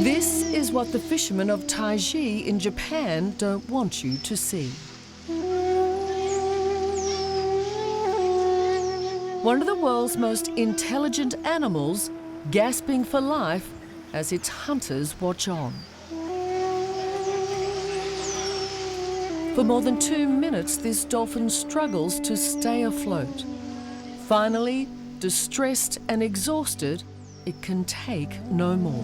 This is what the fishermen of Taiji in Japan don't want you to see. One of the world's most intelligent animals gasping for life as its hunters watch on. For more than 2 minutes, this dolphin struggles to stay afloat. Finally, distressed and exhausted, it can take no more.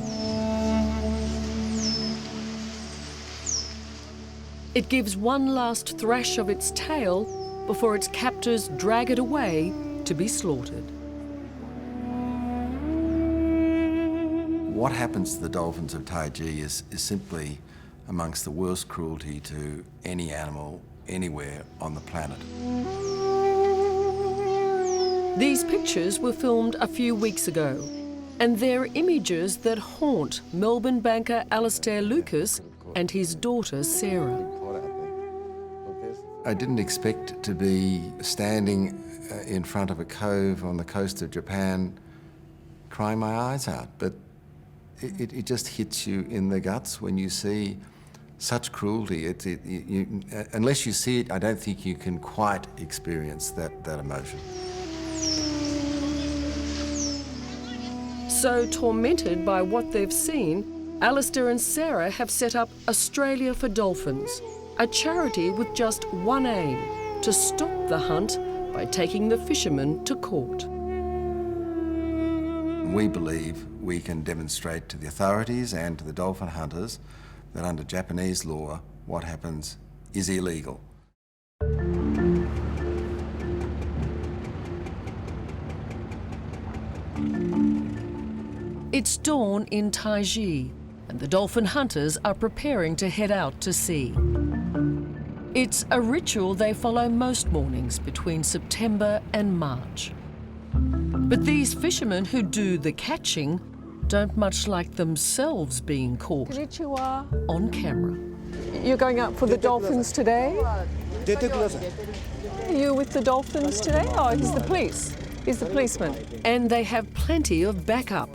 It gives one last thrash of its tail before its captors drag it away to be slaughtered. What happens to the dolphins of Taiji is simply amongst the worst cruelty to any animal anywhere on the planet. These pictures were filmed a few weeks ago, and they're images that haunt Melbourne banker Alistair Lucas and his daughter Sarah. I didn't expect to be standing in front of a cove on the coast of Japan crying my eyes out, but it just hits you in the guts when you see such cruelty. Unless you see it, I don't think you can quite experience that emotion. So tormented by what they've seen, Alistair and Sarah have set up Australia for Dolphins, a charity with just one aim: to stop the hunt by taking the fishermen to court. We believe we can demonstrate to the authorities and to the dolphin hunters that under Japanese law, what happens is illegal. It's dawn in Taiji, and the dolphin hunters are preparing to head out to sea. It's a ritual they follow most mornings between September and March. But these fishermen who do the catching don't much like themselves being caught Konnichiwa. on camera. You're going out for the dolphins today? Are you with the dolphins today? Oh, he's the police. He's the policeman. And they have plenty of backup.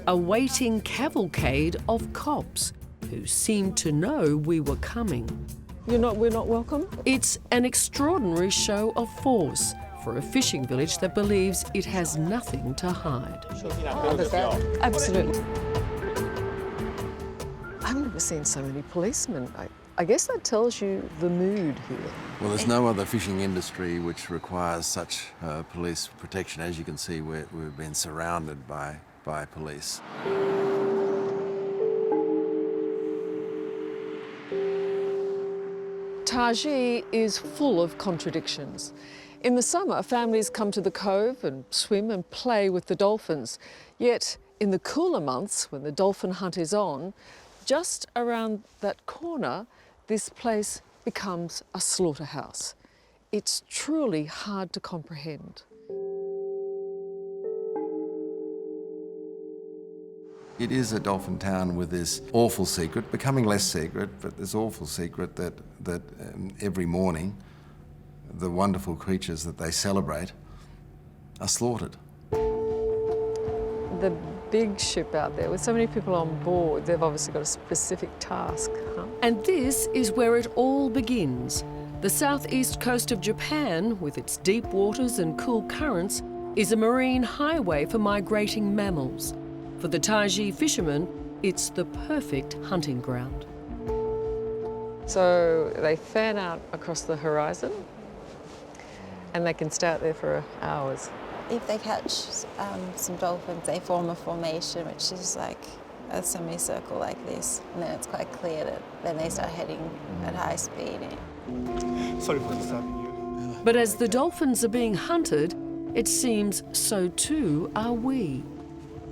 A waiting cavalcade of cops who seemed to know we were coming. We're not welcome? It's an extraordinary show of force for a fishing village that believes it has nothing to hide. Absolutely. I've never seen so many policemen. I guess that tells you the mood here. Well, there's no other fishing industry which requires such police protection. As you can see, we've been surrounded by police. Taiji is full of contradictions. In the summer, families come to the cove and swim and play with the dolphins. Yet, in the cooler months, when the dolphin hunt is on, just around that corner, this place becomes a slaughterhouse. It's truly hard to comprehend. It is a dolphin town with this awful secret, becoming less secret, but this awful secret that every morning the wonderful creatures that they celebrate are slaughtered. The big ship out there, with so many people on board, they've obviously got a specific task, huh? And this is where it all begins. The southeast coast of Japan, with its deep waters and cool currents, is a marine highway for migrating mammals. For the Taiji fishermen, it's the perfect hunting ground. So they fan out across the horizon and they can stay out there for hours. If they catch some dolphins, they form a formation which is like a semicircle like this, and then it's quite clear that then they start heading at high speed. Sorry for disturbing you. But as the dolphins are being hunted, it seems so too are we.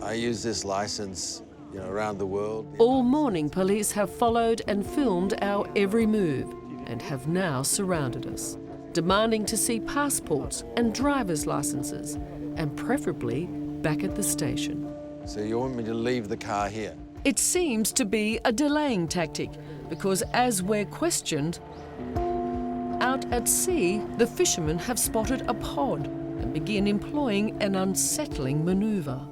I use this license, around the world. All morning, police have followed and filmed our every move and have now surrounded us, demanding to see passports and driver's licenses, and preferably back at the station. So you want me to leave the car here? It seems to be a delaying tactic, because as we're questioned, out at sea, the fishermen have spotted a pod and begin employing an unsettling manoeuvre.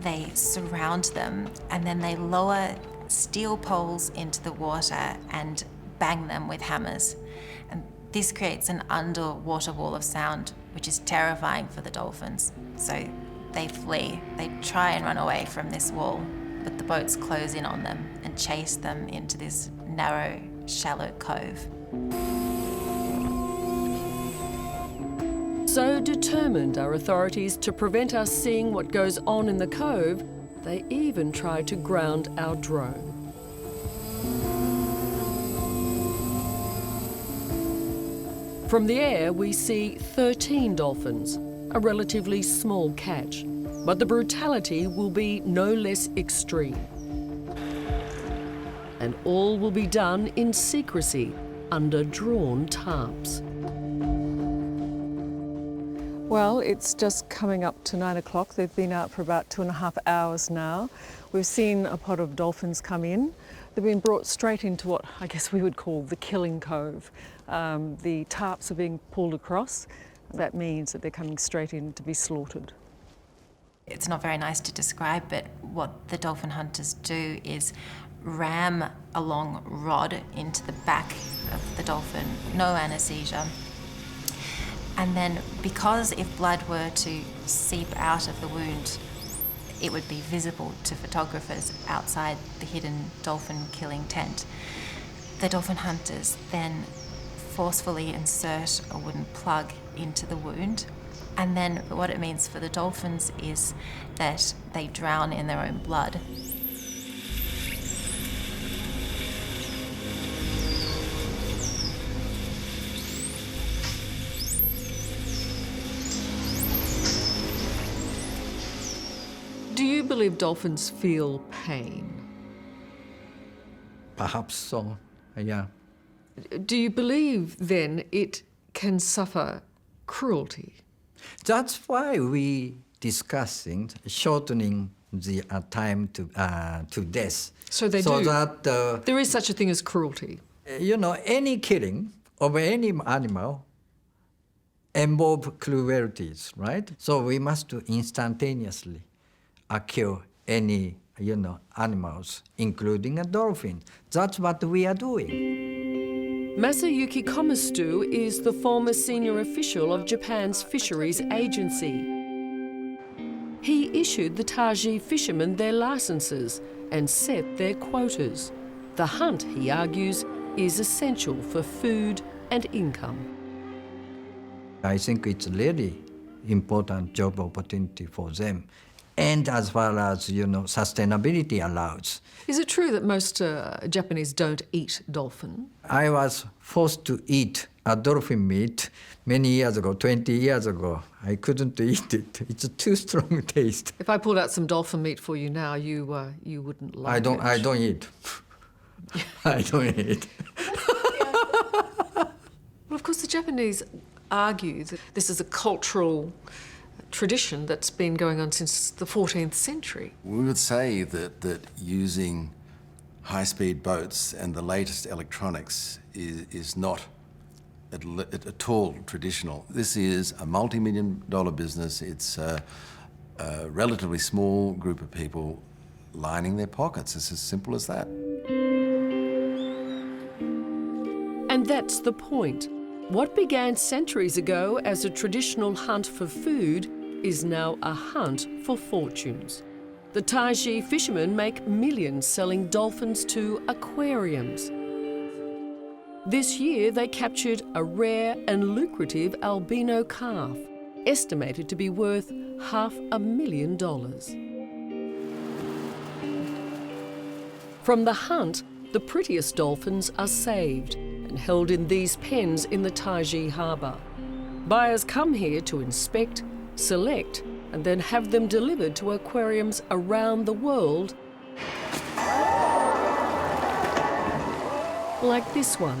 they surround them and then they lower steel poles into the water and bang them with hammers. And this creates an underwater wall of sound, which is terrifying for the dolphins. So they flee. They try and run away from this wall, but the boats close in on them and chase them into this narrow, shallow cove. So determined are authorities to prevent us seeing what goes on in the cove, they even tried to ground our drone. From the air, we see 13 dolphins, a relatively small catch, but the brutality will be no less extreme. And all will be done in secrecy, under drawn tarps. Well, it's just coming up to 9 o'clock. They've been out for about 2.5 hours now. We've seen a pod of dolphins come in. They've been brought straight into what I guess we would call the killing cove. The tarps are being pulled across. That means that they're coming straight in to be slaughtered. It's not very nice to describe, but what the dolphin hunters do is ram a long rod into the back of the dolphin, no anaesthesia. And then, because if blood were to seep out of the wound, it would be visible to photographers outside the hidden dolphin killing tent, the dolphin hunters then forcefully insert a wooden plug into the wound. And then what it means for the dolphins is that they drown in their own blood. Do you believe dolphins feel pain? Perhaps so, yeah. Do you believe, then, it can suffer cruelty? That's why we discussing shortening the time to death. So they so do. That There is such a thing as cruelty. Any killing of any animal involve cruelties, right? So we must instantaneously kill any animals, including a dolphin. That's what we are doing. Masayuki Komistu is the former senior official of Japan's fisheries agency. He issued the Taiji fishermen their licenses and set their quotas. The hunt, he argues, is essential for food and income. I think it's really important job opportunity for them. And as far as, sustainability allows. Is it true that most Japanese don't eat dolphin? I was forced to eat a dolphin meat many years ago, 20 years ago. I couldn't eat it. It's a too strong taste. If I pulled out some dolphin meat for you now, you wouldn't like it. I don't eat. I don't eat. Well, of course, the Japanese argue that this is a cultural tradition that's been going on since the 14th century. We would say that using high-speed boats and the latest electronics is not at all traditional. This is a multi-million-dollar business. It's a relatively small group of people lining their pockets. It's as simple as that. And that's the point. What began centuries ago as a traditional hunt for food is now a hunt for fortunes. The Taiji fishermen make millions selling dolphins to aquariums. This year, they captured a rare and lucrative albino calf, estimated to be worth $500,000. From the hunt, the prettiest dolphins are saved and held in these pens in the Taiji harbour. Buyers come here to inspect, select, and then have them delivered to aquariums around the world, like this one,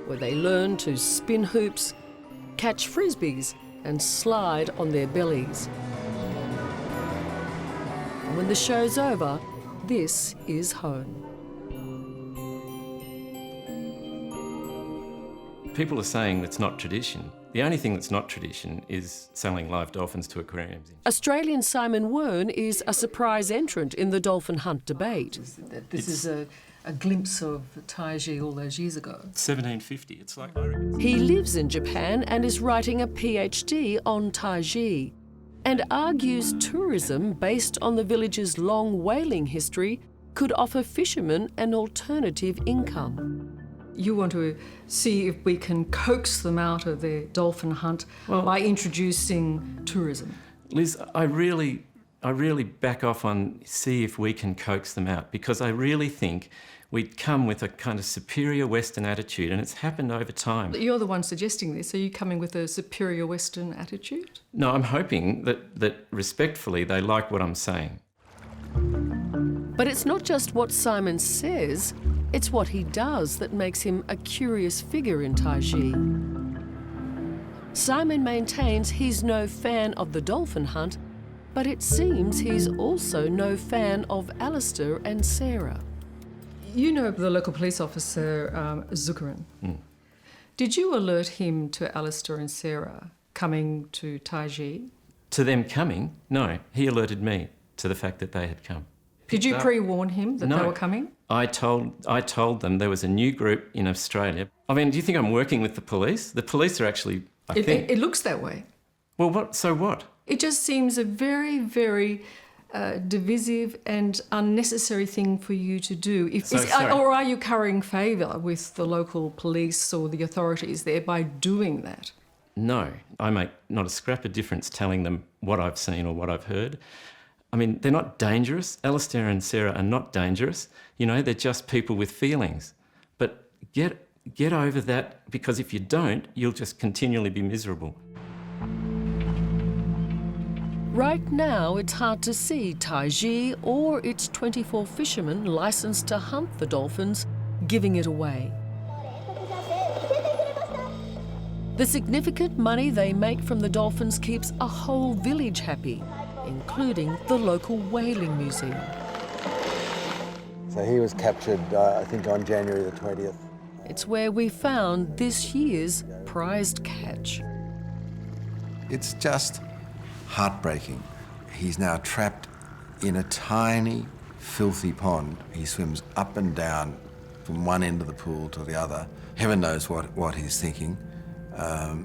where they learn to spin hoops, catch frisbees, and slide on their bellies. And when the show's over, this is home. People are saying it's not tradition. The only thing that's not tradition is selling live dolphins to aquariums. Australian Simon Wern is a surprise entrant in the dolphin hunt debate. This is a glimpse of Taiji all those years ago. 1750, it's like... He lives in Japan and is writing a PhD on Taiji and argues tourism based on the village's long whaling history could offer fishermen an alternative income. You want to see if we can coax them out of their dolphin hunt by introducing tourism. Liz, I really back off on see if we can coax them out, because I really think we'd come with a kind of superior Western attitude, and it's happened over time. You're the one suggesting this. Are you coming with a superior Western attitude? No, I'm hoping that respectfully they like what I'm saying. But it's not just what Simon says, it's what he does that makes him a curious figure in Taiji. Simon maintains he's no fan of the dolphin hunt, but it seems he's also no fan of Alistair and Sarah. You know the local police officer, Zuckerin. Did you alert him to Alistair and Sarah coming to Taiji? To them coming? No, he alerted me to the fact that they had come. Did you pre-warn him that they were coming? I told them there was a new group in Australia. I mean, do you think I'm working with the police? The police are actually, I think... It looks that way. Well, what? So what? It just seems a very, very divisive and unnecessary thing for you to do. Or are you currying favour with the local police or the authorities there by doing that? No, I make not a scrap of difference telling them what I've seen or what I've heard. I mean, they're not dangerous. Alistair and Sarah are not dangerous. You know, they're just people with feelings. But get over that, because if you don't, you'll just continually be miserable. Right now, it's hard to see Taiji or its 24 fishermen licensed to hunt the dolphins giving it away. The significant money they make from the dolphins keeps a whole village happy, including the local whaling museum. So he was captured, I think, on January the 20th. It's where we found this year's prized catch. It's just heartbreaking. He's now trapped in a tiny, filthy pond. He swims up and down from one end of the pool to the other. Heaven knows what he's thinking.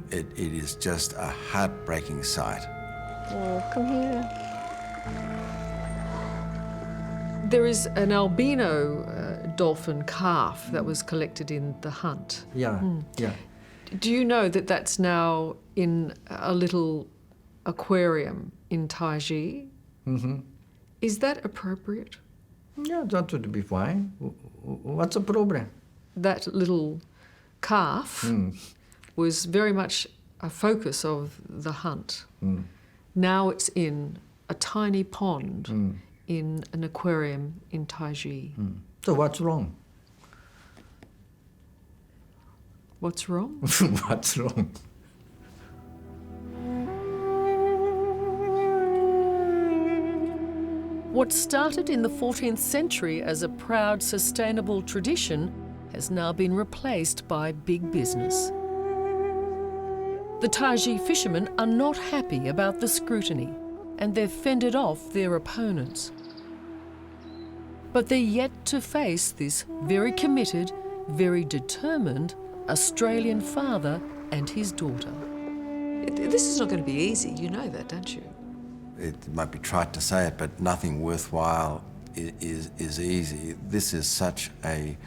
It is just a heartbreaking sight. Oh, come here. There is an albino dolphin calf that was collected in the hunt. Yeah. Do you know that that's now in a little aquarium in Taiji? Is that appropriate? Yeah, that would be fine. What's the problem? That little calf was very much a focus of the hunt. Now it's in a tiny pond in an aquarium in Taiji. So what's wrong? What's wrong? What's wrong? What started in the 14th century as a proud, sustainable tradition has now been replaced by big business. The Taiji fishermen are not happy about the scrutiny, and they've fended off their opponents. But they're yet to face this very committed, very determined Australian father and his daughter. This is not going to be easy, you know that, don't you? It might be trite to say it, but nothing worthwhile is easy. This is such a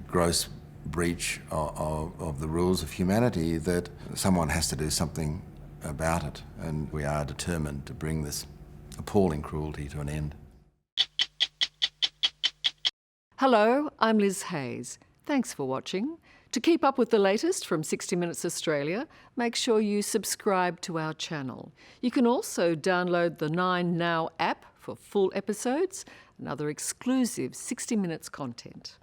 gross breach of the rules of humanity that someone has to do something about it, and we are determined to bring this appalling cruelty to an end. Hello, I'm Liz Hayes. Thanks for watching. To keep up with the latest from 60 Minutes Australia, make sure you subscribe to our channel. You can also download the 9Now app for full episodes and other exclusive 60 Minutes content.